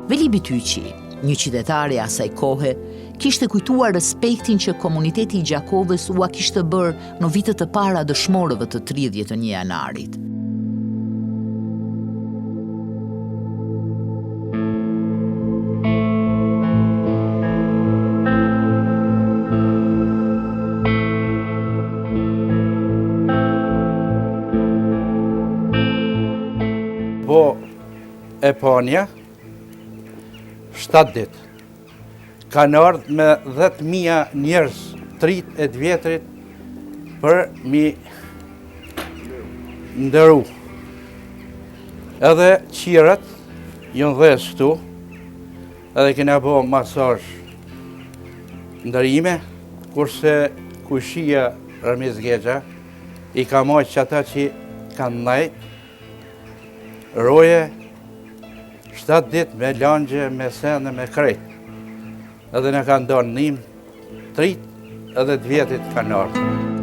Veli Bityqi, një qytetari asaj kohe, kishte kujtuar respektin që komuniteti i Gjakovës ua kishte bërë në vitet e para dëshmorëve të 31 janarit. Po e panja, 7 ditë. Kanë ardhë me 10.000 njerëz, trit e të vjetrit, për mi ndëru. Edhe qirat, jënë dhes këtu, edhe kena bo masazh ndërime, kurse kushia Ramiz Gexha i ka mojtë që ata që kanë najtë, roje, 7 ditë me langje, me sene, me krejt. Edhe në kanë donë njëm, trit edhe të vjetit kanë ardhë.